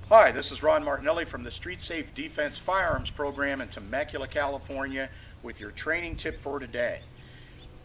Hi, this is Ron Martinelli from the Street Safe Defense Firearms Program in Temecula, California with your training tip for today.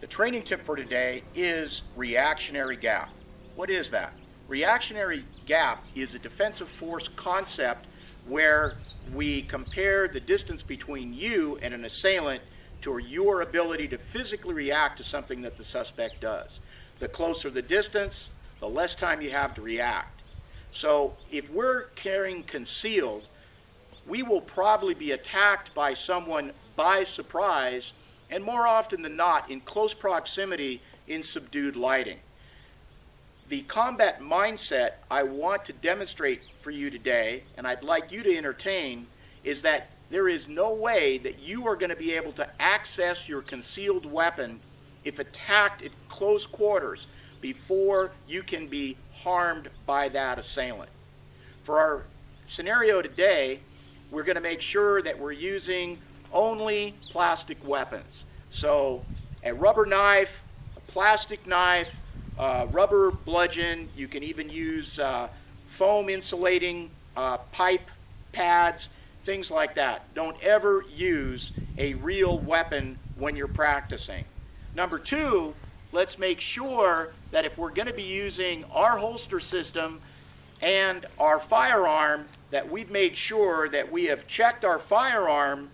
The training tip for today is reactionary gap. What is that? Reactionary gap is a defensive force concept where we compare the distance between you and an assailant to your ability to physically react to something that the suspect does. The closer the distance, the less time you have to react. So if we're carrying concealed, we will probably be attacked by someone by surprise, and more often than not in close proximity in subdued lighting. The combat mindset I want to demonstrate for you today, and I'd like you to entertain, is that there is no way that you are going to be able to access your concealed weapon if attacked at close quarters before you can be harmed by that assailant. For our scenario today, we're going to make sure that we're using only plastic weapons. So a rubber knife, a plastic knife, rubber bludgeon, you can even use foam insulating pipe pads, things like that. Don't ever use a real weapon when you're practicing. Number two, let's make sure that if we're going to be using our holster system and our firearm, that we've made sure that we have checked our firearm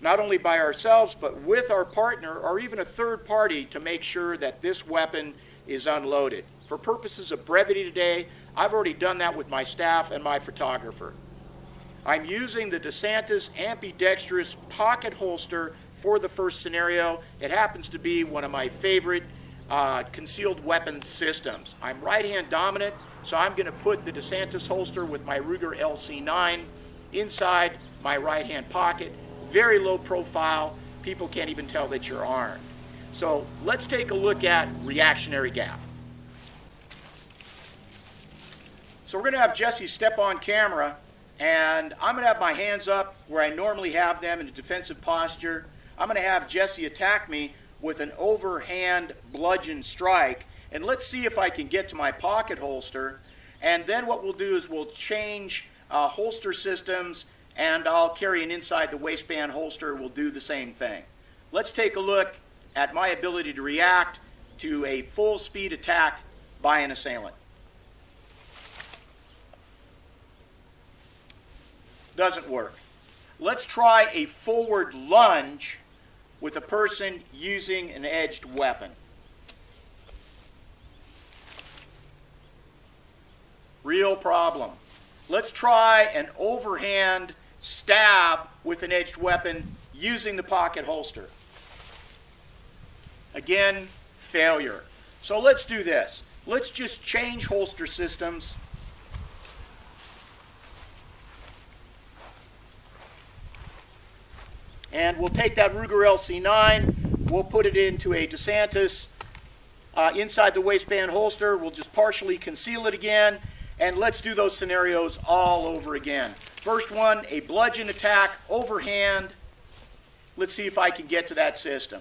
not only by ourselves but with our partner or even a third party to make sure that this weapon is unloaded. For purposes of brevity today, I've already done that with my staff and my photographer. I'm using the DeSantis ambidextrous pocket holster for the first scenario. It happens to be one of my favorite concealed weapon systems. I'm right-hand dominant, so I'm going to put the DeSantis holster with my Ruger LC9 inside my right-hand pocket. Very low profile. People can't even tell that you're armed. So let's take a look at reactionary gap. So we're going to have Jesse step on camera, and I'm going to have my hands up where I normally have them in a defensive posture. I'm going to have Jesse attack me with an overhand bludgeon strike, and let's see if I can get to my pocket holster. And then what we'll do is we'll change holster systems, and I'll carry an inside the waistband holster. We'll do the same thing. Let's take a look at my ability to react to a full speed attack by an assailant. Doesn't work. Let's try a forward lunge with a person using an edged weapon. Real problem. Let's try an overhand stab with an edged weapon using the pocket holster. Again, failure. So let's do this. Let's just change holster systems. And we'll take that Ruger LC9, we'll put it into a DeSantis inside the waistband holster. We'll just partially conceal it again, and let's do those scenarios all over again. First one, a bludgeon attack, overhand. Let's see if I can get to that system.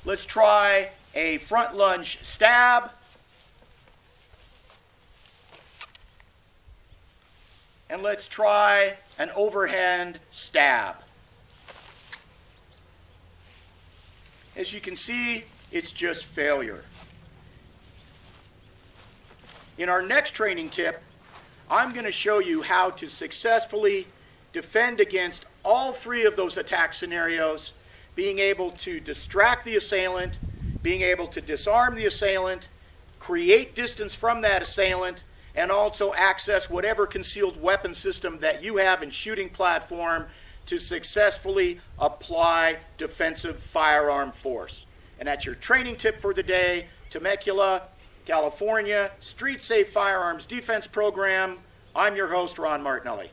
Let's try a front lunge stab. And let's try an overhand stab. As you can see, it's just failure. In our next training tip, I'm going to show you how to successfully defend against all three of those attack scenarios, being able to distract the assailant, being able to disarm the assailant, create distance from that assailant, and also access whatever concealed weapon system that you have in shooting platform to successfully apply defensive firearm force. And that's your training tip for the day. Temecula, California, Street Safe Firearms Defense Program. I'm your host, Ron Martinelli.